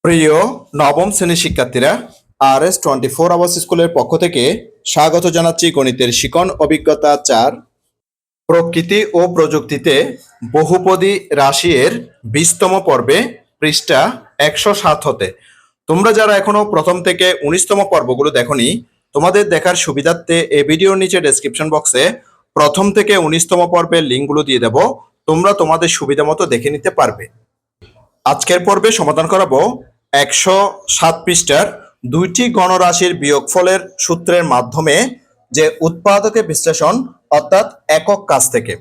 প্রিয় নবম শ্রেণীর শিক্ষার্থীরা, RS24 আওয়ার্স স্কুলের পক্ষ থেকে স্বাগত জানাচ্ছি গণিতের শিখন অভিজ্ঞতা 4 প্রকৃতি ও প্রযুক্তিতে বহুপদী রাশি এর 20তম পর্বে পৃষ্ঠা 107 হতে। তোমরা যারা এখনো প্রথম থেকে 19তম পর্বগুলো দেখোনি, তোমাদের দেখার সুবিধার্থে এই ভিডিওর নিচে ডেসক্রিপশন বক্সে প্রথম থেকে 19তম পর্বের লিঙ্কগুলো দিয়ে দেব। তোমরা তোমাদের সুবিধা মতো দেখে নিতে পারবে। আজকের পর্বে সমাধান করাবো 107 পৃষ্ঠার দুইটি গণরাশির বিয়োগফলের সূত্রের মাধ্যমে যে উৎপাদকে বিশ্লেষণ অর্থাৎ একক কাজ থেকে।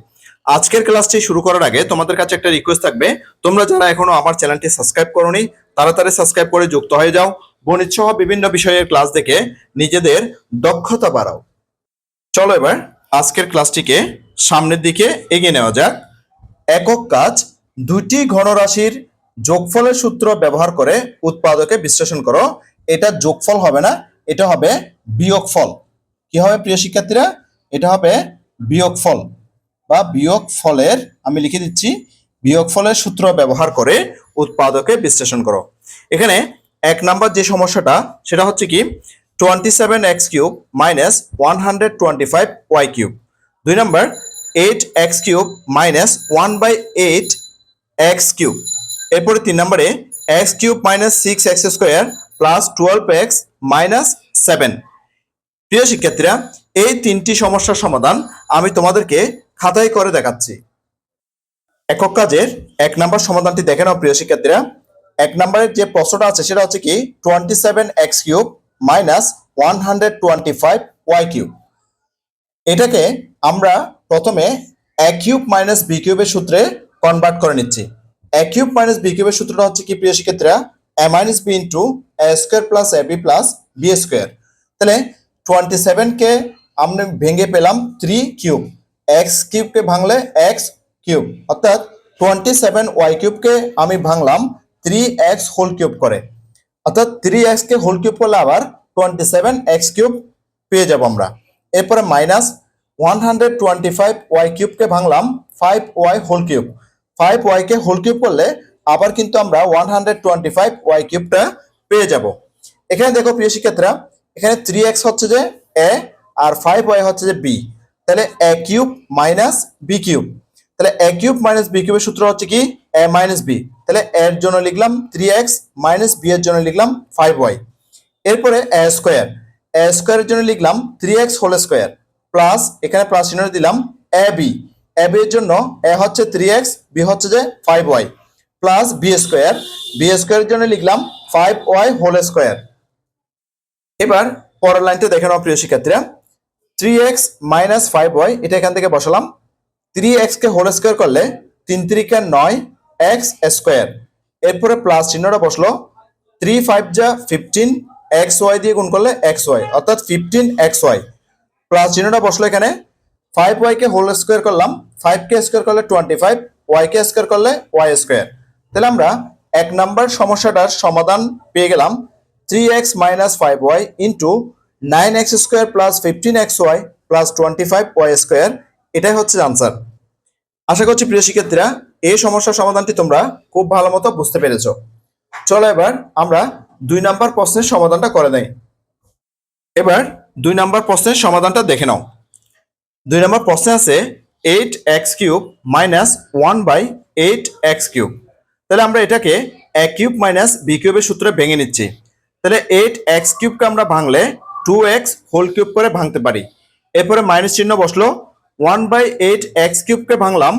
আজকের ক্লাসটি শুরু করার আগে তোমাদের কাছে একটা রিকোয়েস্ট থাকবে, তোমরা যারা এখনো আমার চ্যানেলটি সাবস্ক্রাইব করোনি তাড়াতাড়ি সাবস্ক্রাইব করে যুক্ত হয়ে যাও। গণিত সহ বিভিন্ন বিষয়ের ক্লাস দেখে নিজেদের দক্ষতা বাড়াও। চলো এবার আজকের ক্লাসটিকে সামনের দিকে এগিয়ে নেওয়া যাক। একক কাজ, দুটি ঘনরাশির যোগফলের সূত্র ব্যবহার করে উৎপাদকে বিশ্লেষণ করো। এটা যোগফল হবে না, এটা হবে বিয়োগফল। কি হবে প্রিয় শিক্ষার্থীরা? এটা হবে বিয়োগফল বা বিয়োগফলের, আমি লিখে দিচ্ছি, বিয়োগফলের সূত্র ব্যবহার করে উৎপাদকে বিশ্লেষণ করো। এখানে এক নাম্বার যে সমস্যাটা সেটা হচ্ছে কি 27x³ মাইনাস 125y³। দুই নাম্বার 8x³ মাইনাস 1/8x³। এরপরে তিন নম্বরে x³ minus 6x² plus 12x minus 7। প্রিয় শিক্ষার্থীরা, এই তিনটি সমস্যার সমাধান আমি তোমাদেরকে খাতায় করে দেখাচ্ছি। একক কাজের এক নাম্বার সমাধানটি দেখে নাও প্রিয় শিক্ষার্থীরা। এক নম্বরের যে প্রশ্নটা আছে সেটা হচ্ছে কি 27x³ মাইনাস 125y³। এটাকে আমরা প্রথমে a³ মাইনাস b³ এর সূত্রে কনভার্ট করে নিচ্ছি। a³ মাইনাস b³ এর সূত্রটা হচ্ছে কি প্রিয় শিক্ষার্থীরা a minus b into a square plus ab plus b square. তাহলে 27 কে আমরা ভেঙে পেলাম 3³ x³ কে ভাঙলে x³ অর্থাৎ 27y³ কে আমি ভাঙলাম 3x হোল কিউব করে, অর্থাৎ 3x কে হোল কিউব করলে আবার 27x³ পেয়ে যাব আমরা। এরপরে মাইনাস 125y³ কে ভাঙলাম 5y হোল কিউব, 5y কে হোল কিউব করলে আবার কিন্তু আমরা 125y³ পেয়ে যাব। এখানে দেখো প্রিয় শিক্ষার্থীরা, এখানে 3x হচ্ছে যে a আর 5y হচ্ছে যে b, তাহলে a³ মাইনাস b³। তাহলে a³ মাইনাস b³ এর সূত্র হচ্ছে কি a মাইনাস b। তাহলে a এর জন্য লিখলাম 3x মাইনাস b এর জন্য লিখলাম 5y। এরপরে a স্কোয়ার, a স্কোয়ারের জন্য লিখলাম 3x হোল স্কোয়ার প্লাস এখানে প্লাস চিহ্ন দিলাম ab, ab এর জন্য a হচ্ছে 3x, b হচ্ছে যে 5y plus b square, b স্কোয়ারের জন্য লিখলাম 5y হোল স্কোয়ার। এবার পরের লাইনটা দেখে নাও প্রিয় শিক্ষার্থীরা, 3x মাইনাস 5y এটা এখান থেকে বসালাম। 3x কে হোল স্কোয়ার করলে 3 3 9x স্কোয়ার। এরপরে প্লাস চিহ্নটা বসলো, 3 5 যা 15 xy দিয়ে গুণ করলে xy অর্থাৎ 15xy প্লাস চিহ্নটা বসলো এখানে। 5y কে হোল স্কোয়ার করলাম, 5 কে স্কোয়ার করলে 25, y কে স্কোয়ার করলে y স্কোয়ার। তাহলে আমরা এক নাম্বার সমস্যাটার সমাধান পেয়ে গেলাম 3x minus 5y into 9x square plus 15xy plus 25y square. এটাই হচ্ছে আনসার। আশা করছি প্রিয় শিক্ষার্থীরা এই সমস্যার সমাধানটি তোমরা খুব ভালো মতো বুঝতে পেরেছো। চলো এবার আমরা 2 নাম্বার প্রশ্নের সমাধানটা করে নেই। এবার 2 নাম্বার প্রশ্নের সমাধানটা দেখে নাও। 2 নাম্বার প্রশ্নে আছে 8x³ মাইনাস 1/8x³। তাহলে আমরা এটাকে a³ মাইনাস b³ এর সূত্রে ভেঙে নিচ্ছি। তাহলে 8x³ কে আমরা ভাঙলে 2x হোল কিউব করে ভাঙতে পারি। এরপরে মাইনাস চিহ্ন বসলো, 1/8x³ কে ভাঙলাম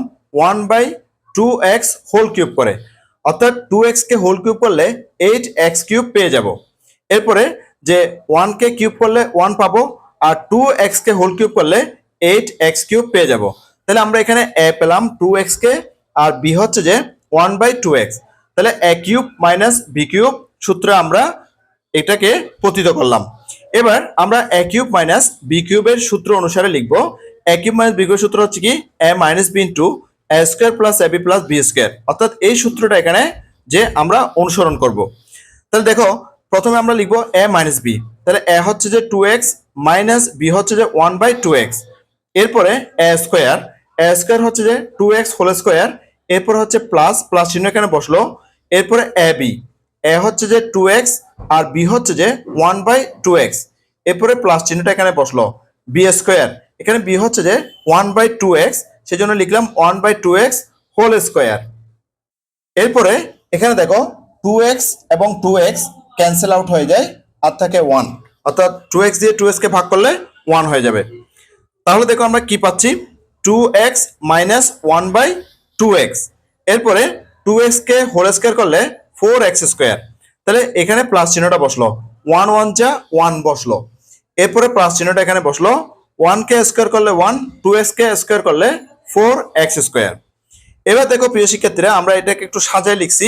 1/2x হোল কিউব করে, অর্থাৎ 2x কে হোল কিউব করলে 8x³ পেয়ে যাব। এরপরে যে 1 কে কিউব করলে 1 পাবো আর 2x কে হোল কিউব করলে 8x³ পেয়ে যাব। তাহলে আমরা এখানে a পেলাম 2x কে আর b হচ্ছে যে 1/2x। তাহলে a³ মাইনাস b³ সূত্রে আমরা এটাকে প্রতিত করলাম। এবার আমরা a³ মাইনাস b³ এর সূত্র অনুসারে লিখব। a³ মাইনাস b³ সূত্র হচ্ছে কি a minus b into a square plus ab plus b square, অর্থাৎ এই সূত্রটা এখানে যে আমরা অনুসরণ করব। তাহলে দেখো প্রথমে আমরা লিখবো a মাইনাস b, তাহলে a হচ্ছে যে 2x মাইনাস b হচ্ছে যে 1/2x। এরপরে a স্কোয়ার হচ্ছে যে 2x হোল স্কোয়ার, এরপর হচ্ছে প্লাস প্লাস চিহ্ন এখানে বসলো। এরপরে ab, এ হচ্ছে যে 2x আর বি হচ্ছে যে 1/2x। এরপরে প্লাস চিহ্নটা এখানে বসলো, বি স্কোয়ার, এখানে বি হচ্ছে যে 1/2x, সেজন্য লিখলাম 1/2x হোল স্কোয়ার। এরপরে এখানে দেখো 2x এবং 2x ক্যান্সেল আউট হয়ে যায়, আর থাকে 1, অর্থাৎ 2x দিয়ে 2x কে ভাগ করলে 1 হয়ে যাবে। তাহলে দেখো আমরা কি পাচ্ছি, 2x মাইনাস 1/2x। এরপরে 2x কে হোল স্কোয়ার করলে 4x স্কোয়ার। তাহলে এখানে প্লাস চিহ্নটা বসলো, 1 1 যা 1 বসলো। এরপরে প্লাস চিহ্নটা এখানে বসলো, 1 কে স্কোয়ার করলে 1, 2x কে স্কোয়ার করলে 4x স্কোয়ার। এবার দেখো প্রিয় শিক্ষার্থীরা, আমরা এটাকে একটু সাজায় লিখছি।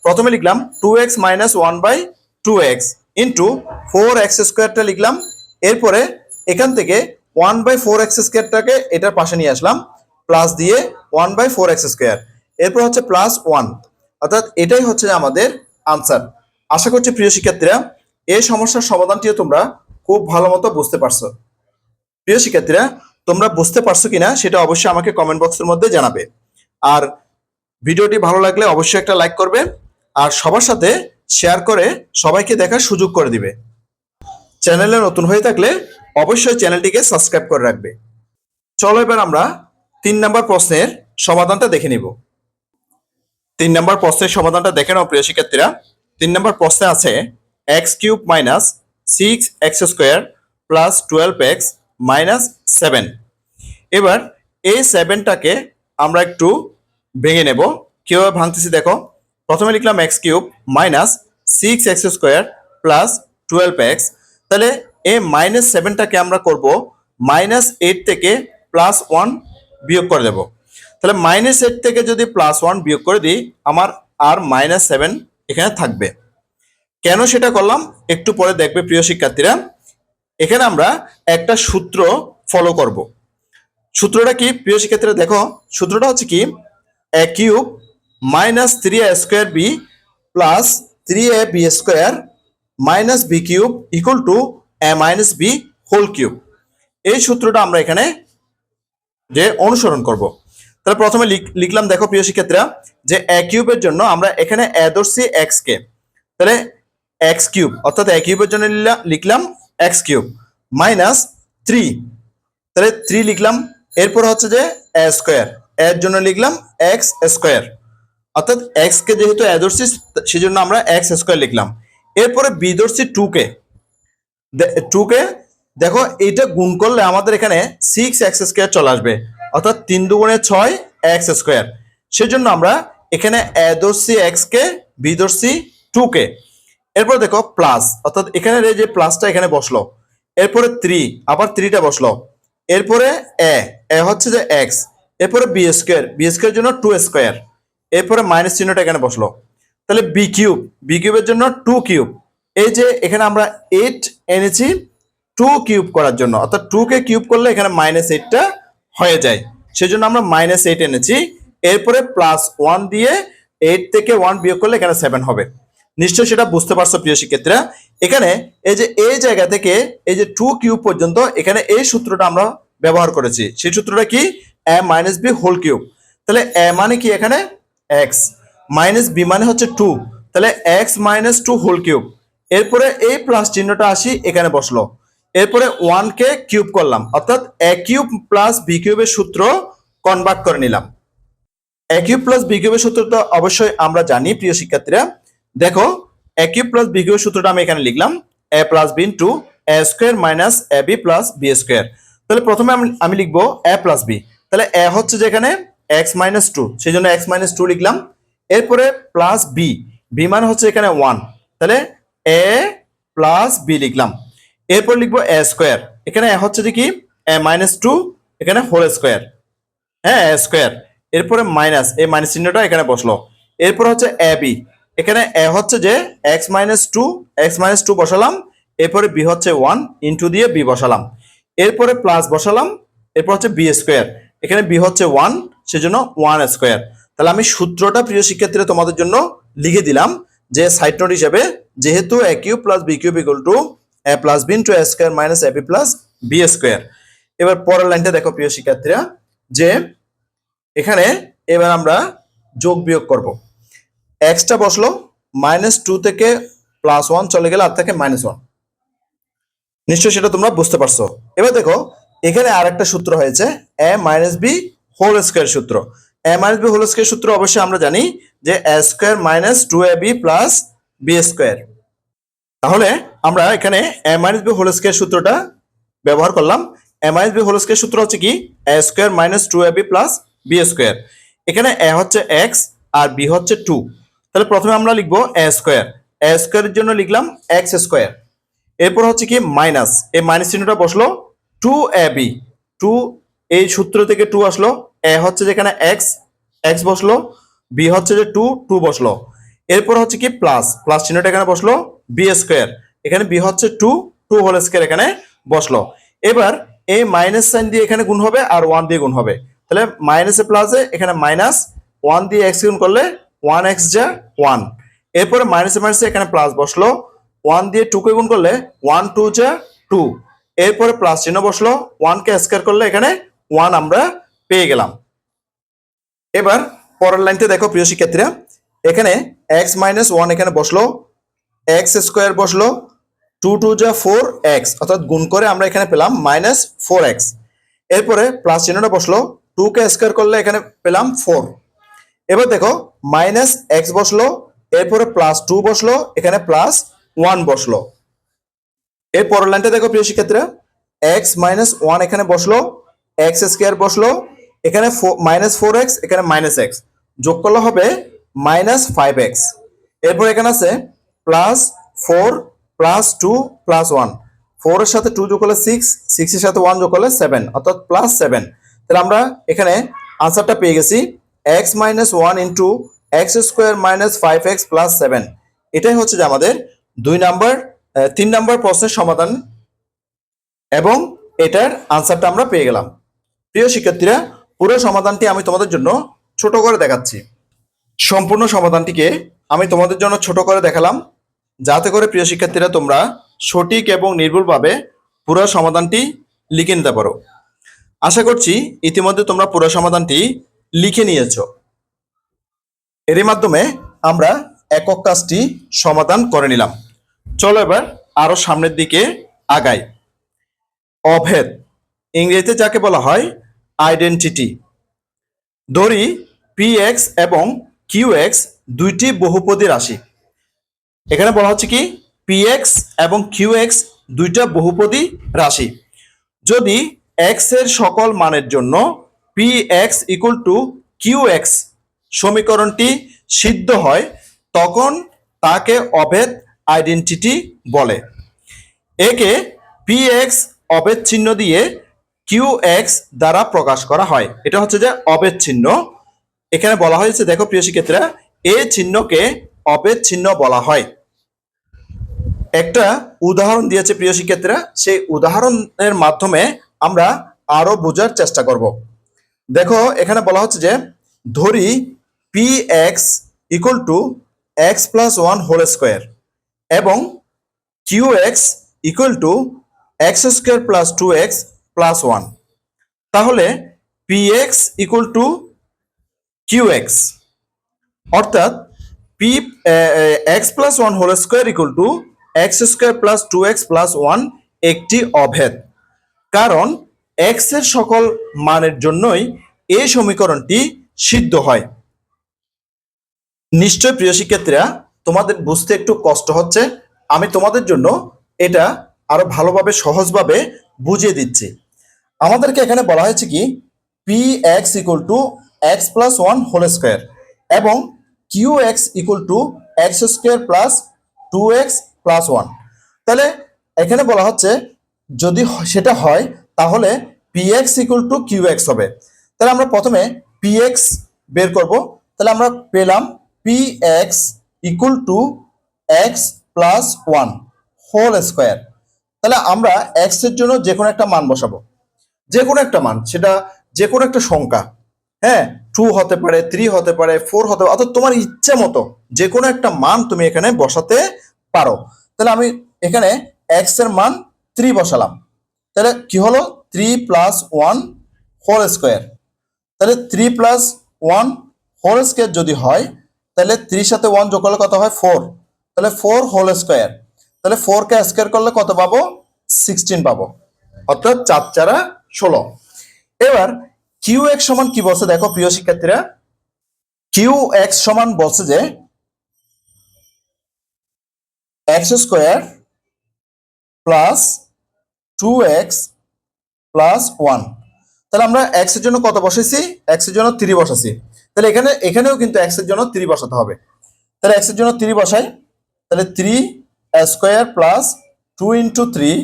প্রথমে লিখলাম 2x minus 1/2x into 4x স্কোয়ারটা লিখলাম। এরপরে এখান থেকে 1/4x স্কোয়ারটাকে এটার পাশে নিয়ে আসলাম, প্লাস দিয়ে 1/4x স্কোয়ার। এরপর হচ্ছে প্লাস 1, অর্থাৎ এটাই হচ্ছে আমাদের আনসার। আশা করছি প্রিয় শিক্ষার্থীরা এই সমস্যার সমাধানটিও তোমরা খুব ভালো মতো বুঝতে পারছো। প্রিয় শিক্ষার্থীরা, তোমরা বুঝতে পারছো কিনা সেটা অবশ্যই আমাকে কমেন্ট বক্সের মধ্যে জানাবে। আর ভিডিওটি ভালো লাগলে অবশ্যই একটা লাইক করবে, আর সবার সাথে শেয়ার করে সবাইকে দেখার সুযোগ করে দিবে। চ্যানেলে নতুন হয়ে থাকলে অবশ্যই চ্যানেলটিকে সাবস্ক্রাইব করে রাখবে। চলো এবার আমরা 3 নম্বর প্রশ্নের সমাধানটা দেখে নিব। 3 নম্বর প্রশ্নের সমাধানটা দেখে নাও প্রিয় শিক্ষার্থীরা। 3 নম্বর প্রশ্নে আছে x³ minus 6x square plus 12x minus 7। এবার এই 7টাকে আমরা একটু ভেঙে নেব। কিভাবে ভাঙতেছি দেখো। প্রথমে লিখলাম x³ minus 6x square plus 12x। তাহলে এই মাইনাস 7টাকে আমরা করব -8 থেকে +1 বিয়োগ করে দেব। তাহলে -8 থেকে যদি +1 বিয়োগ করে দিই, আমার আর -7 এখানে থাকবে। কেন সেটা করলাম একটু পরে দেখবে প্রিয় শিক্ষার্থীরা। এখানে আমরা একটা সূত্র ফলো করব। সূত্রটা কি প্রিয় শিক্ষার্থীরা দেখো, সূত্রটা হচ্ছে কি, a³ minus 3a square B plus 3ab square minus b³ equal to a minus b whole cube. এই সূত্রটা আমরা এখানে যে অনুসরণ করব। তাহলে প্রথমে লিখলাম দেখো প্রিয় শিক্ষার্থীরা, যে a³ এর জন্য আমরা এখানে a ধরছি x কে, তাহলে x³ অর্থাৎ a³ এর জন্য লিখলাম x³ মাইনাস 3, তাহলে 3 লিখলাম। এরপর হচ্ছে যে a স্কোয়ার, এর জন্য লিখলাম x স্কোয়ার, অর্থাৎ x কে যেহেতু a ধরছি সেজন্য আমরা x স্কোয়ার লিখলাম। এরপরে b ধরছি 2 কে দেখো এইটা গুণ করলে আমাদের এখানে 6x স্কোয়ার চলে আসবে, অর্থাৎ 3 দুগুণে 6 x স্কোয়ার। সেজন্য আমরা এখানে a ধরছি x কে, b ধরছি 2 কে। এরপর দেখো প্লাস, অর্থাৎ এখানে এই যে প্লাসটা এখানে বসলো। এরপরে 3, আবার 3টা বসলো। এরপরে a হচ্ছে যে x, এরপরে b স্কোয়ার জন্য 2 স্কোয়ার। এরপরে মাইনাস চিহ্নটা এখানে বসলো। তাহলে b³ এর জন্য 2 কিউব। এই যে এখানে আমরা 8 এনেছি 2 কিউব করার জন্য, অর্থাৎ 2 কে কিউব করলে এখানে -8টা হয়ে যায়, সেজন্য আমরা -8 এনেছি। এরপরে +1 দিয়ে 8 থেকে 1 বিয়োগ করলে এখানে 7 হবে। নিশ্চয়ই সেটা বুঝতে পারছো প্রিয় শিক্ষার্থীরা। এখানে এই যে এই জায়গা থেকে এই যে 2 কিউব পর্যন্ত এখানে এই সূত্রটা আমরা ব্যবহার করেছি। সেই সূত্রটা কি, a minus b whole cube. তাহলে a মানে কি এখানে x, মাইনাস b মানে হচ্ছে 2, তাহলে x মাইনাস 2 হোল কিউব। এরপরে এই প্লাস চিহ্নটা আসি এখানে বসলো। এরপরে 1 কে কিউব করলাম, অর্থাৎ a³ প্লাস b³ এর সূত্র কনভার্ট করে নিলাম। a³ প্লাস b³ এর সূত্র তো অবশ্যই আমরা জানি প্রিয় শিক্ষার্থীরা। দেখো a³ প্লাস b³ এর সূত্রটা আমি এখানে লিখলাম, a plus b into a square minus ab plus b square. তাহলে প্রথমে আমি লিখবো a প্লাস b। তাহলে a হচ্ছে যে এখানে x মাইনাস 2, সেই জন্য x মাইনাস 2 লিখলাম। এরপরে প্লাস b মানে হচ্ছে এখানে 1, তাহলে a প্লাস b লিখলাম। এরপর লিখবো a স্কোয়ার, এখানে হচ্ছে যে কি a মাইনাস 2, এখানে হোল স্কোয়ার, হ্যাঁ a স্কোয়ার। এরপরে মাইনাস, এই মাইনাস চিহ্নটা এখানে বসলো। এরপর হচ্ছে ab, এখানে a হচ্ছে যে x মাইনাস 2 বসালাম। এরপরে b হচ্ছে 1 ইন্টু দিয়ে b বসালাম। এরপরে প্লাস বসালাম। এরপর হচ্ছে b স্কোয়ার, এখানে b হচ্ছে 1, সেজন্য 1 স্কোয়ার। তাহলে আমি সূত্রটা প্রিয় শিক্ষার্থীরা তোমাদের জন্য লিখে দিলাম, যে সাইড নোট হিসেবে, যেহেতু a³ plus b³ equal to a plus b into a square minus ab plus b square. এবার পরের লাইনটা দেখো প্রিয় শিক্ষার্থীরা, যে এখানে এবার আমরা যোগ বিয়োগ করব। এক্সটা বসলো, -2 থেকে +1 চলে গেলে আর থাকে -1। নিশ্চয়ই সেটা তোমরা বুঝতে পারছো। এবার দেখো এখানে আরেকটা সূত্র হয়েছে a minus B whole square সূত্র। a minus B whole square সূত্র অবশ্যই আমরা জানি যে a square minus 2ab plus B square. তাহলে আমরা এখানে a minus B whole square সূত্রটা ব্যবহার করলাম। a minus B whole square সূত্র হচ্ছে কি a square minus 2ab plus B square. এখানে a হচ্ছে x আর b হচ্ছে 2। তাহলে প্রথমে আমরা লিখবো a স্কয়ার। a স্কয়ারের জন্য লিখলাম x স্কয়ার। এরপর হচ্ছে কি মাইনাস, এই মাইনাস চিহ্নটা বসলো 2ab, 2 এই সূত্র থেকে 2 আসলো, a হচ্ছে যেখানে x, x বসলো, b হচ্ছে যে 2, 2 বসলো। এরপর হচ্ছে কি প্লাস, প্লাস চিহ্নটা এখানে বসলো বি স্কয়ার, এখানে b হচ্ছে 2, 2 হোল স্কয়ার এখানে বসলো। এবার এই মাইনাস সাইন দিয়ে এখানে গুণ হবে আর 1 দিয়ে গুণ হবে, তাহলে মাইনাসে প্লাসে এখানে মাইনাস 1 দিয়ে x গুণ করলে 1x যা 1। এরপরে মাইনাসে মাইনাসে এখানে প্লাস বসলো, 1 দিয়ে 2 কে গুণ করলে 1 2 যা 2। এরপরে প্লাস চিহ্ন বসলো, 1 কে স্কয়ার করলে এখানে 1 আমরা পেয়ে গেলাম। এবার পরের লাইনতে দেখো প্রিয় শিক্ষার্থীরা, এখানে x মাইনাস 1 এখানে বসলো, x স্কয়ার বসলো, 2 2 যা 4x, অর্থাৎ গুণ করে আমরা এখানে পেলাম মাইনাস 4x। এরপরে প্লাস চিহ্নটা বসলো, 2 কে স্কয়ার করলে এখানে পেলাম 4। এবার দেখো মাইনাস x বসলো, এরপরে প্লাস 2 বসলো, এখানে প্লাস 1 বসলো। এর পরের লাইনটা দেখো প্রিয় শিক্ষার্থীরা, x মাইনাস 1 এখানে বসলো, x স্কয়ার বসলো, এখানে মাইনাস 4x, এখানে মাইনাস x, যোগ করলে হবে মাইনাস 5x। এরপর এখানে আছে প্লাস 4 প্লাস 2 প্লাস 1, 4 এর সাথে 2 যোগ করলে 6, 6 এর সাথে 1 যোগ করলে 7, অর্থাৎ প্লাস 7। তাহলে আমরা এখানে আনসারটা পেয়ে গেছি x minus 1 into x square minus 5x plus 7। এটাই হচ্ছে যে আমাদের 3 নাম্বার প্রশ্নের সমাধান এবং এটার আনসারটা আমরা পেয়ে গেলাম। প্রিয় শিক্ষার্থীরা, পুরো সমাধানটি আমি তোমাদের জন্য ছোট করে দেখাচ্ছি। সম্পূর্ণ সমাধানটিকে আমি তোমাদের জন্য ছোট করে দেখালাম, যাতে করে প্রিয় শিক্ষার্থীরা তোমরা সঠিক এবং নির্ভুলভাবে পুরো সমাধানটি লিখে নিতে পারো। আশা করছি ইতিমধ্যে তোমরা পুরো সমাধানটি লিখে নিয়েছো। এরই মাধ্যমে আমরা একক কাজটি সমাধান করে নিলাম। চলো এবার আরো সামনের দিকে আগাই। অভেদ, ইংরেজিতে যাকে বলা হয় আইডেন্টিটি। ধরি px এবং qx দুইটি বহুপদী রাশি। এখানে বলা হচ্ছে কি px এবং qx দুইটা বহুপদী রাশি। যদি x এর সকল মানের জন্য px ইকুয়াল টু qx সমীকরণটি সিদ্ধ হয়, তখন তাকে অভেদ আইডেন্টিটি বলে। একে px অভেদ চিহ্ন দিয়ে qx দ্বারা প্রকাশ করা হয়। এটা হচ্ছে যে অভেদ চিহ্ন। এখানে বলা হয়েছে, দেখো প্রিয় শিক্ষার্থীরা, এ চিহ্নকে অভেদ চিহ্ন বলা হয়। একটা উদাহরণ দিয়েছে প্রিয় শিক্ষার্থীরা, সেই উদাহরণের মাধ্যমে আমরা আরো বোঝার চেষ্টা করব। দেখো এখানে বলা হচ্ছে যে ধরি px equal to x plus 1 whole square এবং qx equal to x square plus 2x plus 1। তাহলে px ইকুয়াল টু qx, অর্থাৎ x plus 1 whole square equal to x square plus 2x plus 1 একটি অভেদ, কারণ x এর সকল মানের জন্যই এই সমীকরণটি সিদ্ধ হয়। নিশ্চয় প্রিয় শিক্ষার্থীরা, তোমাদের বুঝতে একটু কষ্ট হচ্ছে। আমি তোমাদের জন্য এটা আরো ভালোভাবে সহজভাবে বুঝিয়ে দিচ্ছি। আমাদেরকে এখানে বলা হয়েছে কি px equal to x plus 1 whole square এবং qx equal to x square plus 2x plus 1। তাহলে এখানে বলা হচ্ছে যদি সেটা হয় তাহলে px ইকুয়াল টু qx হবে। তাহলে আমরা প্রথমে px বের করব। তাহলে আমরা পেলাম px equal to x plus 1 whole square. তাহলে আমরা x এর জন্য যে কোনো একটা মান বসাবো, যে কোনো একটা মান, সেটা যে কোনো একটা সংখ্যা, হ্যাঁ 2 হতে পারে, 3 হতে পারে, 4 হতে পারে, অর্থাৎ তোমার ইচ্ছে মতো যে কোনো একটা মান তুমি এখানে বসাতে পারো। তাহলে আমি এখানে x এর মান 3 বসালাম। তাহলে কি হলো 3 প্লাস 1 হোল স্কোয়ার। তাহলে 3 প্লাস 1 হোল স্কোয়ার যদি হয় তাহলে 3 সাথে 1 যোগ করলে কত হয় 4, তাহলে 4 হোল স্কয়ার, তাহলে 4 কে স্কয়ার করলে কত পাবো 16 পাবো, অর্থাৎ 4 4 16। এবার কিউ এক্স সমান কি বলছে দেখো প্রিয় শিক্ষার্থীরা, কিউ এক্স সমান বলছে যে x square plus 2x plus 1। তাহলে আমরা এক্স এর জন্য কত বসাইছি, এক্স এর জন্য 3 বসাইছি, তাহলে এখানেও কিন্তু এক্স এর জন্য 3 বসাতে হবে। তাহলে এক্স এর জন্য 3 বসাই, তাহলে 3 স্কয়ার প্লাস 2 ইন্টু 3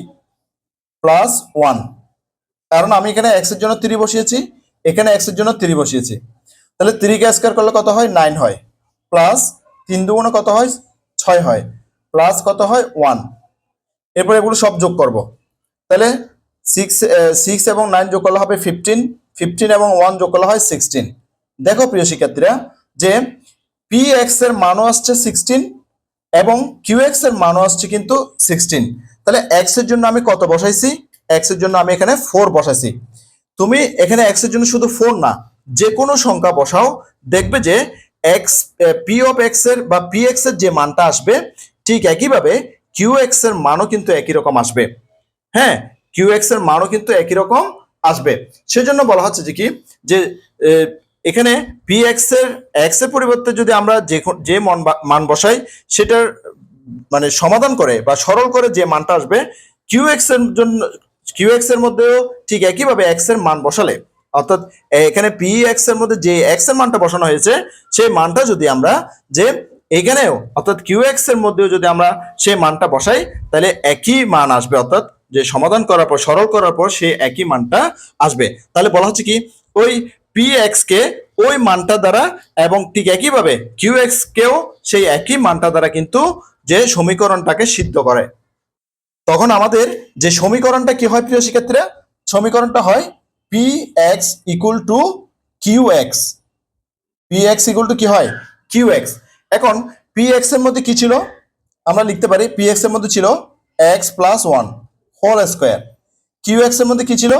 প্লাস 1, কারণ আমি এখানে এক্স এর জন্য 3 বসিয়েছি, এখানে এক্স এর জন্য 3 বসিয়েছি। তাহলে 3 কে স্কয়ার করলে কত হয় 9 হয়, প্লাস 3 দুগুণে কত হয় 6 হয়, প্লাস কত হয় 1। এরপর এগুলো সব যোগ করব, তাহলে 6 এবং 9 যোগ করলে হবে 15, 15 এবং 1 যোগ করলে হয় 16। দেখো প্রিয় শিক্ষার্থীরা যে পি এক্স এর মানও আসছে 16 এবং কিউ এক্স এর মানও আসছে কিন্তু 16। তাহলে এক্স এর জন্য আমি কত বসাইছি, এক্স এর জন্য আমি এখানে 4 বসাইছি। তুমি এখানে এক্স এর জন্য শুধু 4 না, যে কোনো সংখ্যা বসাও, দেখবে যে এক্স পি অফ এক্স এর বা পি এক্স এর যে মানটা আসবে ঠিক একইভাবে কিউ এক্স এর মানও কিন্তু একই রকম আসবে। হ্যাঁ, কিউ এক্স এর মানও কিন্তু একই রকম আসবে। সেজন্য বলা হচ্ছে যে কি যে এখানে পি এক্স এর পরিবর্তে যদি আমরা যে মান বসাই সেটার মানে সমাধান করে বা সরল করে যে মানটা আসবে কিউ এক্স এর জন্য, কিউ এক্স এর মধ্যেও ঠিক একইভাবে এক্স এর মান বসালে, অর্থাৎ এখানে পি এক্স এর মধ্যে যে এক্স এর মানটা বসানো হয়েছে সেই মানটা যদি আমরা যে এখানেও অর্থাৎ কিউ এক্স এর মধ্যেও যদি আমরা সেই মানটা বসাই তাহলে একই মান আসবে, অর্থাৎ যে সমাধান করার পর সরল করার পর সেই একই মানটা আসবে। তাহলে বলা হচ্ছে কি ওই পি এক্স কে ওই মানটা দ্বারা এবং ঠিক একইভাবে কিউ এক্স কেও সেই একই মানটা দ্বারা কিন্তু যে সমীকরণটাকে সিদ্ধ করে, তখন আমাদের যে সমীকরণটা কি হয় প্রিয় শিক্ষার্থীরা, সমীকরণটা হয় P X equal to Q X, P X equal to কি হয় কিউ এক্স। এখন পি এক্স এর মধ্যে কি ছিল, আমরা লিখতে পারি পি এক্স এর মধ্যে ছিল X plus 1 whole square, Q X এর মধ্যে কি ছিল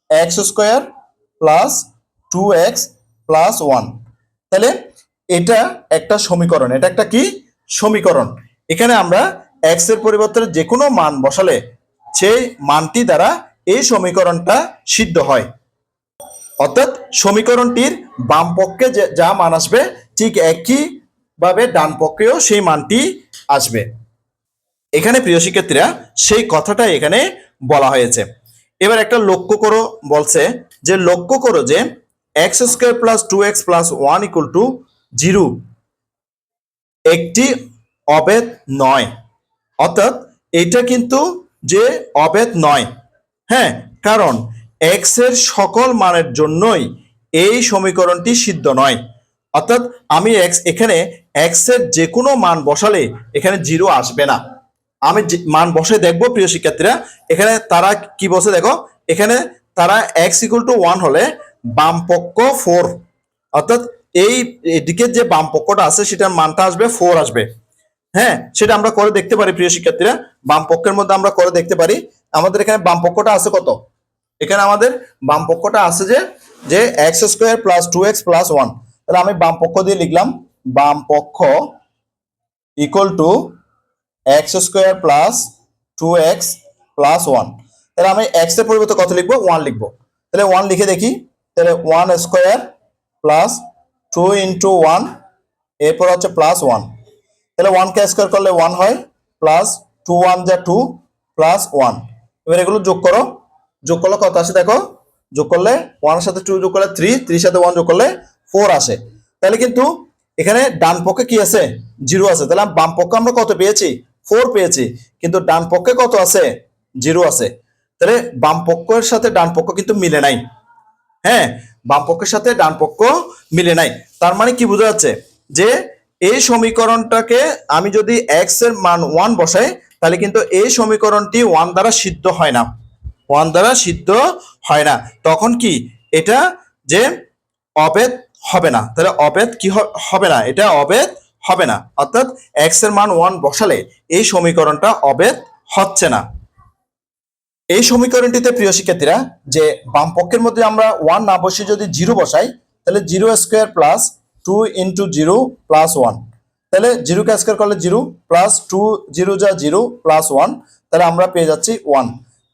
x square plus 2x plus 1। তাহলে এটা একটা সমীকরণ, এটা একটা কি সমীকরণ। এখানে আমরা এক্স এর পরিবর্তে যে কোনো মান বসালে সেই মানটি দ্বারা এই সমীকরণটা সিদ্ধ হয়, অর্থাৎ সমীকরণটির বাম পক্ষে যা মান আসবে ঠিক একই ভাবে ডান পক্ষেও সেই মানটি আসবে। এখানে প্রিয় শিক্ষার্থীরা সেই কথাটা এখানে বলা হয়েছে। এবার একটা লক্ষ্য করো বলছে যে লক্ষ্য করো যে x square plus 2x plus 1 equal to 0 একটি অবেদ নয়, অর্থাৎ এটা কিন্তু যে অবেদ নয়। হ্যাঁ, কারণ এক্স এর সকল মানের জন্যই এই সমীকরণটি সিদ্ধ নয়, অর্থাৎ আমি এখানে এক্স এর যে কোনো মান বসালে এখানে 0 আসবে না। আমি মান বসে দেখবো প্রিয় শিক্ষার্থীরা, এখানে তারা কি বলছে দেখো, এখানে তারা এক্স ইকুয়াল টু 1 হলে বাম পক্ষ 4, অর্থাৎ এই দিকের যে বাম পক্ষটা আছে সেটার মানটা আসবে 4 আসবে। হ্যাঁ, সেটা আমরা করে দেখতে পারি প্রিয় শিক্ষার্থীরা, বাম পক্ষের মধ্যে আমরা করে দেখতে পারি। আমাদের এখানে বাম পক্ষটা আছে কত, এখানে আমাদের বাম পক্ষটা আছে যে x square plus 2x plus 1। তাহলে আমি বাম পক্ষ দিয়ে লিখলাম বাম পক্ষ equal to x square plus 2x plus 1। তাহলে আমি এক্স এর পরিবর্তে কত লিখবো 1 লিখবো, তাহলে 1 লিখে দেখি, তাহলে 1 স্কয়ার প্লাস 2 ইন্টু 1 এরপর হচ্ছে প্লাস 1। তাহলে 1 কে স্কয়ার করলে 1 হয়, প্লাস 2 1 যা 2 প্লাস 1। এবার এগুলো যোগ করো, যোগ করলে কত আসে দেখো, যোগ করলে 1 এর সাথে 2 যোগ করলে 3, 3 সাথে 1 যোগ করলে 4 আসে। তাহলে কিন্তু এখানে ডান পক্ষে কি আছে 0 আছে, তাহলে বাম পক্ষে আমরা কত পেয়েছি 4 পেয়েছি, কিন্তু ডান পক্ষে কত আছে 0 আছে। তাহলে বাম পক্ষের সাথে ডান পক্ষ কিন্তু মিলে নাই। হ্যাঁ, বাম পক্ষের সাথে ডান পক্ষ মিলে নাই, তার মানে কি বোঝা যাচ্ছে যে এই সমীকরণটাকে আমি যদি এক্স এর মান 1 বসাই তাহলে কিন্তু এই সমীকরণটি 1 দ্বারা সিদ্ধ হয় না, 1 দ্বারা সিদ্ধ হয় না, তখন কি এটা যে অবেদ হবে না। তাহলে অবেদ কি হবে না, এটা অবেদ হবে না, অর্থাৎ এক্স এর মান 1 বসালে এই সমীকরণটা অবেদ হচ্ছে না। এই সমীকরণটিতে প্রিয় শিক্ষার্থীরা যে বাম পক্ষের মধ্যে আমরা 1 না বসিয়ে যদি 0 বসাই তাহলে 0 square plus two into zero plus one, তাহলে জিরোকে স্কোয়ার করলে জিরো প্লাস টু জিরো যা জিরো প্লাস ওয়ান, তাহলে আমরা পেয়ে যাচ্ছি ওয়ান।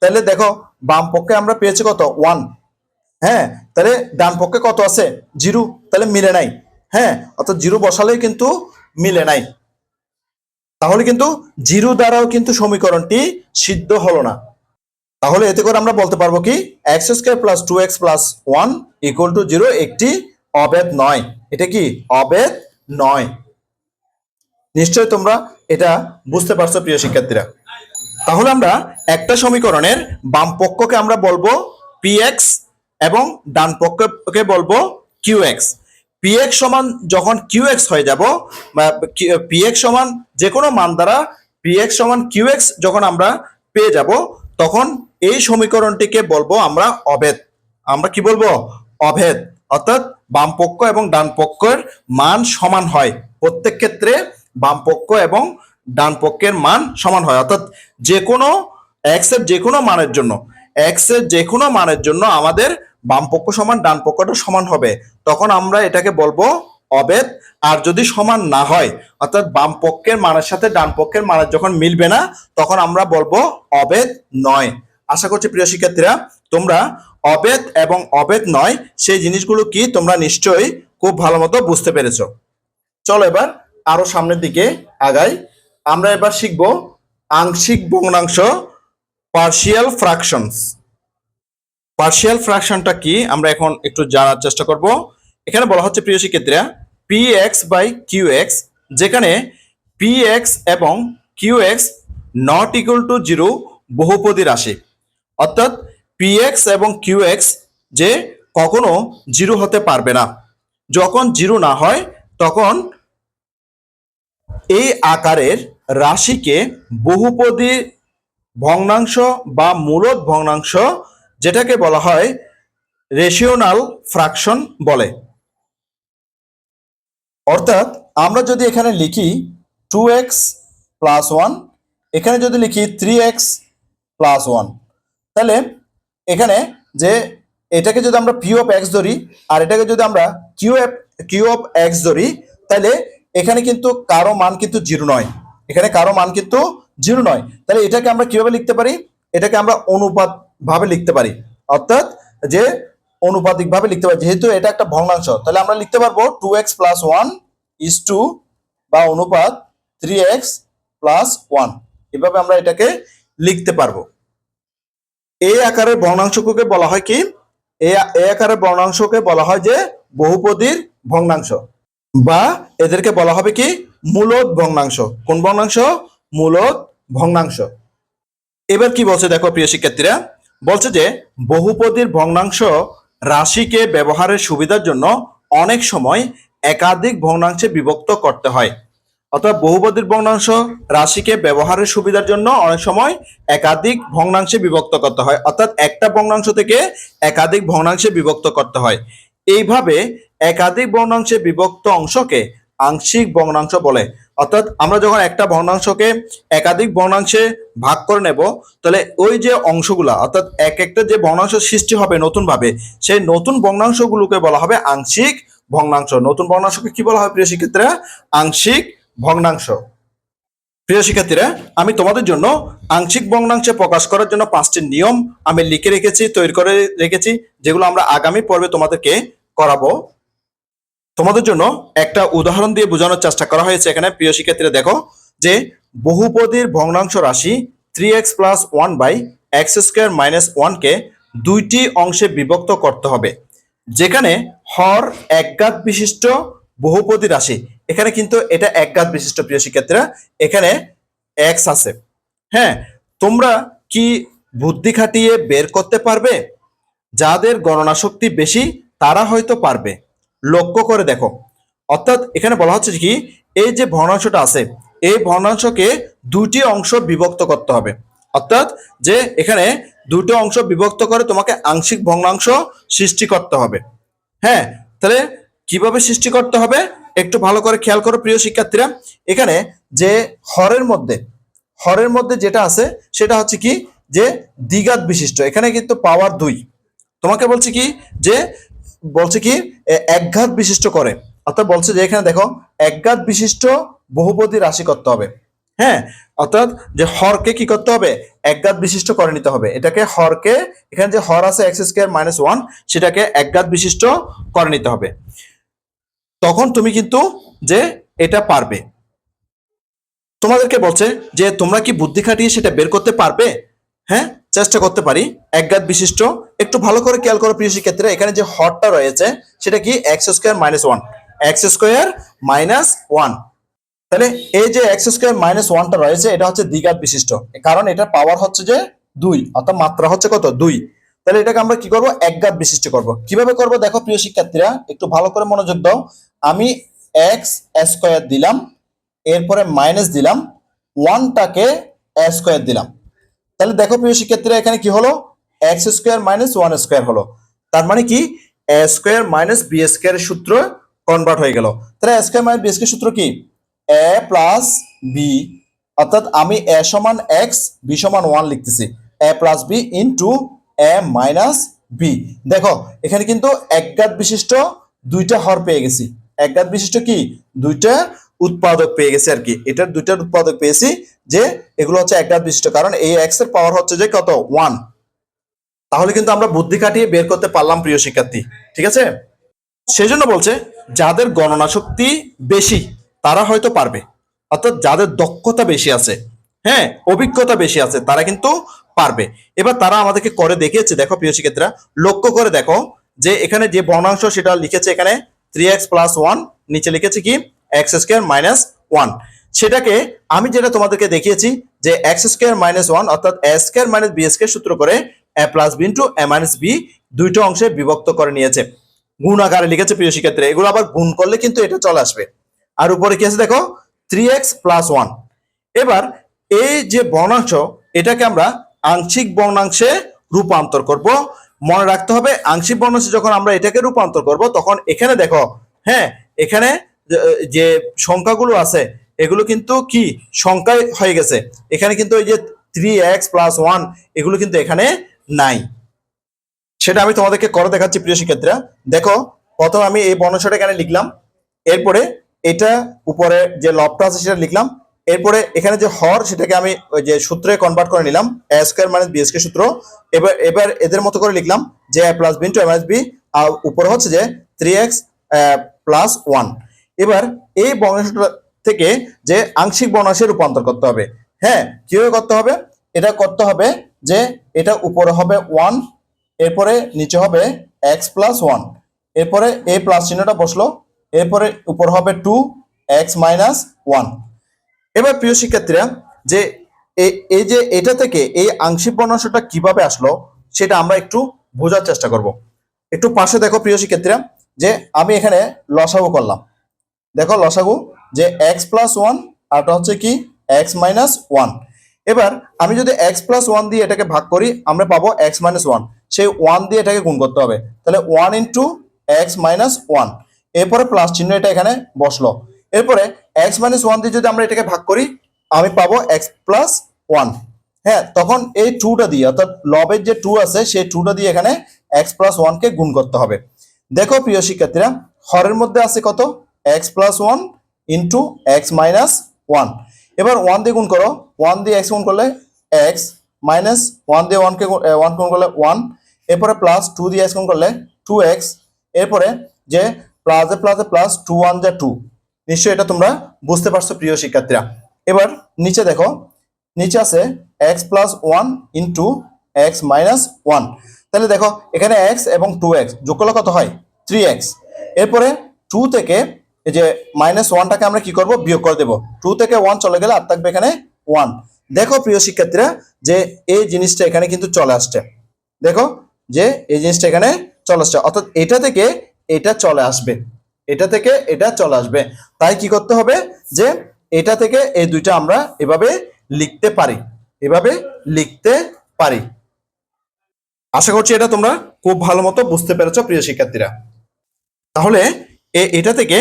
তাহলে দেখো বাম পক্ষে আমরা পেয়েছি কত ওয়ান, হ্যাঁ, তাহলে ডান পক্ষে কত আছে জিরো, তাহলে মিলে নাই, হ্যাঁ, অর্থাৎ জিরো বসালেই কিন্তু মিলে নাই, তাহলে কিন্তু জিরো দ্বারাও কিন্তু সমীকরণটি সিদ্ধ হলো না। তাহলে এতে করে আমরা বলতে পারবো কি X square plus two X plus one equal to zero একটি অবেদ নয়। এটা কি অবেদ নয়? নিশ্চয়ই তোমরা এটা বুঝতে পারছো প্রিয় শিক্ষার্থীরা। তাহলে আমরা একটা সমীকরণের বাম পক্ষকে আমরা বলবো পি এক্স এবং ডান পক্ষকে বলবো কিউ এক্স। পি এক্স সমান যখন কিউ এক্স হয়ে যাব, বা পি এক্স সমান যে কোনো মান দ্বারা পি এক্স সমান কিউ এক্স যখন আমরা পেয়ে যাব, তখন এই সমীকরণটিকে বলবো আমরা অভেদ। আমরা কি বলবো? অভেদ। অর্থাৎ বাম পক্ষ এবং ডান পক্ষের মান সমান হয়, প্রত্যেক ক্ষেত্রে বাম পক্ষ এবং ডান পক্ষের মান সমান হয়। অর্থাৎ যে কোনো এক্স এর যে কোনো মানের জন্য, এক্স এর যে কোনো মানের জন্য আমাদের বাম পক্ষ সমান ডান পক্ষটা সমান হবে, তখন আমরা এটাকে বলবো অভেদ। আর যদি সমান না হয়, অর্থাৎ বাম পক্ষের মানের সাথে ডান পক্ষের মানের যখন মিলবে না, তখন আমরা বলবো অভেদ নয়। আশা করছি প্রিয় শিক্ষার্থীরা তোমরা অভেদ এবং অভেদ নয় সেই জিনিসগুলো কি তোমরা নিশ্চয়ই খুব ভালো মতো বুঝতে পেরেছো। চলো এবার আরো সামনের দিকে আগাই। আমরা এবার শিখবো আংশিক ভগ্নাংশ, পার্শিয়াল ফ্র্যাকশনস। পার্শিয়াল ফ্র্যাকশনটা কি আমরা এখন একটু জানার চেষ্টা করব। এখানে বলা হচ্ছে প্রিয় শিক্ষার্থীরা P X by Q X, যেখানে পি এক্স এবং Q X not equal to zero বহুপদী রাশি। অর্থাৎ পি এক্স এবং কিউ এক্স যে কখনো জিরো হতে পারবে না। যখন জিরো না হয় তখন এই আকারের রাশিকে বহুপদী ভগ্নাংশ বা মূলদ ভগ্নাংশ, যেটাকে বলা হয় রেশিওনাল ফ্র্যাকশন বলে। অর্থাৎ আমরা যদি এখানে লিখি টু এক্স প্লাস ওয়ান, এখানে যদি লিখি থ্রি এক্স প্লাস ওয়ান, তাহলে এখানে যে এটাকে যদি আমরা পি অফ এক্স ধরি আর এটাকে যদি আমরা কিউ অফ এক্স ধরি, তাহলে এখানে কিন্তু কারো মান কিন্তু জিরো নয়, এখানে কারো মান কিন্তু জিরো নয়। তাহলে এটাকে আমরা কিভাবে লিখতে পারি? এটাকে আমরা অনুপাত ভাবে লিখতে পারি, অর্থাৎ যে অনুপাতিক ভাবে লিখতে পারি, যেহেতু এটা একটা ভগ্নাংশ, তাহলে আমরা লিখতে পারবো two X plus one is two বা অনুপাত থ্রি এক্স প্লাস ওয়ান, এভাবে আমরা এটাকে লিখতে পারবো। এই আকারের ভগ্নাংশকে বলা হয় কি? এই আকারের ভগ্নাংশকে বলা হয় যে বহুপদীর ভগ্নাংশ, বা এদেরকে বলা হবে কি মূলদ ভগ্নাংশ। কোন ভগ্নাংশ? মূলদ ভগ্নাংশ। এবার কি বলছে দেখো প্রিয় শিক্ষার্থীরা, বলছে যে বহুপদীর ভগ্নাংশ রাশিকে ব্যবহারের সুবিধার জন্য অনেক সময় একাধিক ভগ্নাংশে বিভক্ত করতে হয়। অর্থাৎ বহুপদীর ভগ্নাংশ রাশিকে ব্যবহারের সুবিধার জন্য অনেক সময় একাধিক ভগ্নাংশে বিভক্ত করতে হয়, অর্থাৎ একটা ভগ্নাংশ থেকে একাধিক ভগ্নাংশে বিভক্ত করতে হয়। এইভাবে একাধিক ভগ্নাংশে বিভক্ত অংশকে আংশিক ভগ্নাংশ বলে। অর্থাৎ আমরা যখন একটা ভগ্নাংশকে একাধিক ভগ্নাংশে ভাগ করে নেব, তাহলে ওই যে অংশগুলা, অর্থাৎ এক একটা যে ভগ্নাংশ সৃষ্টি হবে নতুন ভাবে, সেই নতুন ভগ্নাংশগুলোকে বলা হবে আংশিক ভগ্নাংশ। নতুন ভগ্নাংশকে কি বলা হয় প্রিয় শিক্ষার্থীরা? আংশিক ভগ্নাংশ। প্রিয় শিক্ষার্থীরা আমি তোমাদের জন্য আংশিক ভগ্নাংশে প্রকাশ করার জন্য 5টি নিয়ম আমি লিখে রেখেছি, তৈরি করে রেখেছি, যেগুলো আমরা আগামী পর্বে তোমাদেরকে করাবো। তোমাদের জন্য একটা উদাহরণ দিয়ে বোঝানোর চেষ্টা করা হয়েছে এখানে। প্রিয় শিক্ষার্থীরা দেখো যে বহুপদীর ভগ্নাংশ রাশি three X plus one by X square minus ওয়ানকে দুইটি অংশে বিভক্ত করতে হবে, যেখানে হর একঘাত বিশিষ্ট বহুপদী রাশি। এখানে কিন্তু এটা একঘাত বিশিষ্ট প্রিয় শিক্ষার্থীরা, এখানে এক্স আছে। হ্যাঁ, তোমরা কি বুদ্ধি খাটিয়ে বের করতে পারবে? যাদের গণনা শক্তি বেশি তারা হয়তো পারবে। লক্ষ্য করে দেখো, অর্থাৎ এখানে বলা হচ্ছে কি এই যে ভগ্নাংশটা আছে, এই ভগ্নাংশকে দুটি অংশ বিভক্ত করতে হবে। অর্থাৎ যে এখানে দুটো অংশ বিভক্ত করে তোমাকে আংশিক ভগ্নাংশ সৃষ্টি করতে হবে। হ্যাঁ, তাহলে কিভাবে সৃষ্টি করতে হবে একটু ভালো করে খেয়াল করো প্রিয় শিক্ষার্থীরা। এখানে যে হরের মধ্যে যেটা আছে সেটা হচ্ছে কি যে দ্বিঘাত বিশিষ্ট, এখানে কিন্তু পাওয়ার 2। তোমাকে বলছে কি যে বলছে কি একঘাত বিশিষ্ট করে, অর্থাৎ বলছে যে এখানে দেখো একঘাত বিশিষ্ট বহুপদী রাশি করতে হবে। হ্যাঁ, অর্থাৎ যে হরকে কি করতে হবে, একঘাত বিশিষ্ট করে নিতে হবে। এটাকে হরকে, এখানে যে হর আছে এক্স স্কয়ার মাইনাস ওয়ান, সেটাকে একঘাত বিশিষ্ট করে নিতে হবে। তখন তুমি কিন্তু যে এটা পারবে। তোমাদেরকে বলছে যে তোমরা কি বুদ্ধি খাটিয়ে সেটা বের করতে পারবে? হ্যাঁ, চেষ্টা করতে পারি। একঘাত বিশিষ্ট, একটু ভালো করে খেয়াল করো প্রিয় শিক্ষার্থীরা, এখানে যে হরটা রয়েছে সেটা কি x square minus one, x square minus one. তাহলে এই যে এক্স স্কয়ার মাইনাস ওয়ানটা রয়েছে এটা হচ্ছে দ্বিঘাত বিশিষ্ট, কারণ এটার পাওয়ার হচ্ছে যে দুই, অর্থাৎ মাত্রা হচ্ছে কত, দুই। তাহলে এটাকে আমরা কি করব, একঘাত বিশিষ্ট করব। কিভাবে করব দেখো প্রিয় শিক্ষার্থীরা, একটু ভালো করে মনোযোগ দাও। আমি এক্স স্কয়ার দিলাম, এরপরে মাইনাস দিলাম, ওয়ানটাকে স্কয়ার দিলাম। তাহলে দেখো প্রিয় শিক্ষার্থীরা এখানে কি হলো, x square minus one square হলো। তার মানে কি, এ স্কয়ার মাইনাস বি স্কয়ার সূত্র কনভার্ট হয়ে গেল। তাহলে এ স্কয়ার মাইনাস বি স্কয়ার সূত্র কি, এ প্লাস বি, অর্থাৎ আমি এ সমান এক্স, বি সমান ওয়ান লিখতেছি, এ প্লাস বি ইন্টু এ মাইনাস বি। দেখো এখানে কিন্তু একঘাত বিশিষ্ট দুইটা হর পেয়ে গেছি। একঘাত বিশিষ্ট কি, দুইটা উৎপাদক পেয়ে গেছি আর কি। এটার দুইটার উৎপাদক পেয়েছি, যে এগুলো হচ্ছে একঘাত বিশিষ্ট, কারণ এই এক্স এর পাওয়ার হচ্ছে যে কত, ওয়ান। তাহলে কিন্তু আমরা বুদ্ধি কাটিয়ে বের করতে পারলাম প্রিয় শিক্ষার্থী, ঠিক আছে। সেই জন্য বলছে যাদের গণনা শক্তি বেশি তারা হয়তো পারবে, অর্থাৎ যাদের দক্ষতা বেশি আছে, হ্যাঁ, অভিজ্ঞতা বেশি আছে, তারা কিন্তু পারবে। এবার তারা আমাদেরকে করে দেখিয়েছে। দেখো প্রিয় শিক্ষার্থীরা, লক্ষ্য করে দেখো যে এখানে যে বর্ণাংশ সেটা লিখেছে এখানে 3x প্লাস ওয়ান, নিচে লিখেছে কি এক্স স্কয়ার মাইনাস ওয়ান। সেটাকে আমি যেটা তোমাদেরকে দেখিয়েছি যে এক্স স্কয়ার মাইনাস ওয়ান অর্থাৎ এ স্কয়ার মাইনাস বি স্কয়ার সূত্র করে এ প্লাস বি ইন্টু এ মাইনাস বি দুইটা অংশে বিভক্ত করে নিয়েছে, গুণ আকারে লিখেছে প্রিয় শিক্ষার্থীরা। এগুলো আবার গুণ করলে কিন্তু এটা চলে আসবে। আর উপরে কি আছে দেখো, 3x প্লাস ওয়ান। এবার এই যে বর্ণাংশ, এটাকে আমরা আংশিক বর্ণাংশে রূপান্তর করব। মনে রাখতে হবে আংশিক বর্ণাংশে যখন আমরা এটাকে রূপান্তর করব, তখন এখানে দেখো, হ্যাঁ, এখানে যে সংখ্যাগুলো আছে এগুলো কিন্তু কি সংখ্যায় হয়ে গেছে। এখানে কিন্তু এই যে 3x প্লাস ওয়ান এগুলো কিন্তু এখানে নাই। সেটা আমি তোমাদেরকে করে দেখাচ্ছি প্রিয় শিক্ষার্থীরা। দেখো প্রথম আমি এই বর্ণাংশটা এখানে লিখলাম, এরপরে এটা উপরে যে লবটা আছে সেটা লিখলাম, এরপরে এখানে যে হর সেটাকে আমি ওই যে সূত্রে কনভার্ট করে নিলাম, এ স্কয়ার মাইনাস বি স্কয়ার সূত্র। এবার এবার এদের মতো করে লিখলাম যে এ প্লাস বি ইন্টু এ মাইনাস বি, আর উপরে হচ্ছে যে 3x প্লাস ওয়ান। এবার এই বর্ণাংশটা থেকে যে আংশিক বর্ণাংশে রূপান্তর করতে হবে। হ্যাঁ, কিভাবে করতে হবে, এটা করতে হবে যে এটা উপরে হবে ওয়ান, এরপরে নিচে হবে এক্স প্লাস ওয়ান, এরপরে এই প্লাস চিহ্নটা বসলো, এরপরে উপর হবে 2x মাইনাস ওয়ান। এবার প্রিয় শিক্ষার্থীরা, যে এই যে এটা থেকে এই আংশিক বর্ণাংশটা কিভাবে আসলো সেটা আমরা একটু বোঝার চেষ্টা করব। একটু পাশে দেখো প্রিয় শিক্ষার্থীরা, যে আমি এখানে লসাগু করলাম। দেখো লসাগু যে এক্স প্লাস ওয়ান, আরটা হচ্ছে কি এক্স মাইনাস ওয়ান। এবার আমি যদি এক্স প্লাস ওয়ান দিয়ে এটাকে ভাগ করি, আমরা পাবো এক্স মাইনাস ওয়ান। সেই ওয়ান দিয়ে এটাকে গুণ করতে হবে, তাহলে one into x minus one, এরপরে প্লাস চিহ্ন এটা এখানে বসলো। এরপরে এক্স মাইনাস ওয়ান দিয়ে যদি আমরা এটাকে ভাগ করি, আমি পাবো এক্স প্লাস ওয়ান। হ্যাঁ, তখন এই টুটা দিয়ে অর্থাৎ লবের যে টু আছে সেই টুটা দিয়ে এখানে এক্স প্লাস ওয়ানকে গুণ করতে হবে। দেখো প্রিয় শিক্ষার্থীরা, হরের মধ্যে আছে কত, x plus one into x minus one. এবার ওয়ান দিয়ে গুণ করো, ওয়ান দিয়ে এক্স গুণ করলে এক্স, মাইনাস ওয়ান দিয়ে ওয়ানকে ওয়ান গুণ করলে ওয়ান, এরপরে প্লাস টু দিয়ে এক্স গুণ করলে 2x, এরপরে যে প্লাসে প্লাসে প্লাস টু ওয়ান যা টু। নিশ্চয়ই এটা তোমরা বুঝতে পারছো প্রিয় শিক্ষার্থীরা। এবার নিচে দেখো, নিচে আছে x plus one into x minus one. তাহলে দেখো এখানে এক্স এবং 2x যোগ করলে কত হয়, 3x। এরপরে 2 থেকে এই যে মাইনাস ওয়ানটাকে আমরা কি করব, বিয়োগ করে দেবো। 2 থেকে 1 চলে গেলে আর থাকবে এখানে 1। দেখো প্রিয় শিক্ষার্থীরা, যে এই জিনিসটা এখানে কিন্তু চলে আসছে। দেখো যে এই জিনিসটা এখানে চলে আসছে, অর্থাৎ এটা থেকে এটা চলে আসবে, এটা থেকে এটা চলে আসবে। তাই কি করতে হবে, যে এটা থেকে এই দুইটা আমরা এভাবে লিখতে পারি, এভাবে লিখতে পারি। আশা করছি এটা তোমরা খুব ভালো মতো বুঝতে পেরেছো প্রিয় শিক্ষার্থীরা। তাহলে এটা থেকে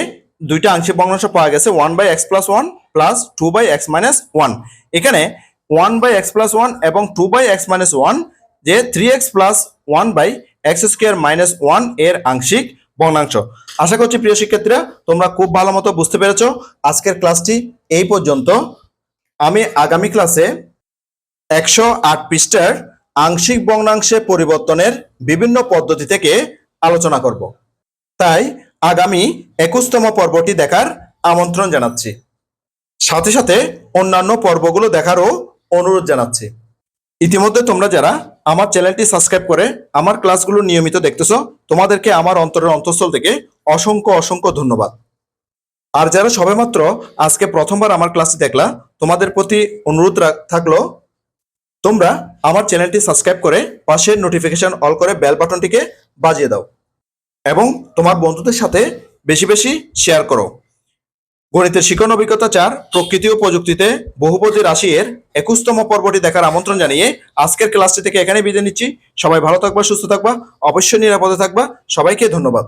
দুইটা আংশিক ভগ্নাংশ পাওয়া গেছে, 1/x plus one plus 2/x minus one. এখানে 1/x প্লাস ওয়ান এবং 2/x মাইনাস ওয়ান যে 3x plus 1/x square minus one এর আংশিক ভগ্নাংশ। আশা করছি প্রিয় শিক্ষার্থীরা তোমরা খুব ভালো মতো বুঝতে পেরেছো। আজকের ক্লাসটি এই পর্যন্ত। আমি আগামী ক্লাসে 108 পৃষ্ঠার আংশিক ভগ্নাংশে পরিবর্তনের বিভিন্ন পদ্ধতি থেকে আলোচনা করব। তাই আগামী 21তম পর্বটি দেখার আমন্ত্রণ জানাচ্ছি। সাথে সাথে অন্যান্য পর্বগুলো দেখারও অনুরোধ জানাচ্ছি। ইতিমধ্যে তোমরা যারা আমার চ্যানেলটি সাবস্ক্রাইব করে আমার ক্লাসগুলো নিয়মিত দেখতেছো, তোমাদেরকে আমার অন্তরের অন্তঃস্থল থেকে অসংখ্য অসংখ্য ধন্যবাদ। আর যারা সবেমাত্র আজকে প্রথমবার আমার ক্লাসটি দেখলা, তোমাদের প্রতি অনুরোধ থাকলো তোমরা আমার চ্যানেলটি সাবস্ক্রাইব করে পাশের নোটিফিকেশন অল করে বেল বাটনটিকে বাজিয়ে দাও এবং তোমার বন্ধুদের সাথে বেশি বেশি শেয়ার করো। গণিতের শিক্ষণ অভিজ্ঞতা 4 প্রকৃতি ও প্রযুক্তিতে বহুপদী রাশি এর 21তম পর্বটি দেখার আমন্ত্রণ জানিয়ে আজকের ক্লাসটি থেকে এখানে বিদায় নিচ্ছি। সবাই ভালো থাকবা, সুস্থ থাকবা, অবশ্যই নিরাপদে থাকবা। সবাইকে ধন্যবাদ।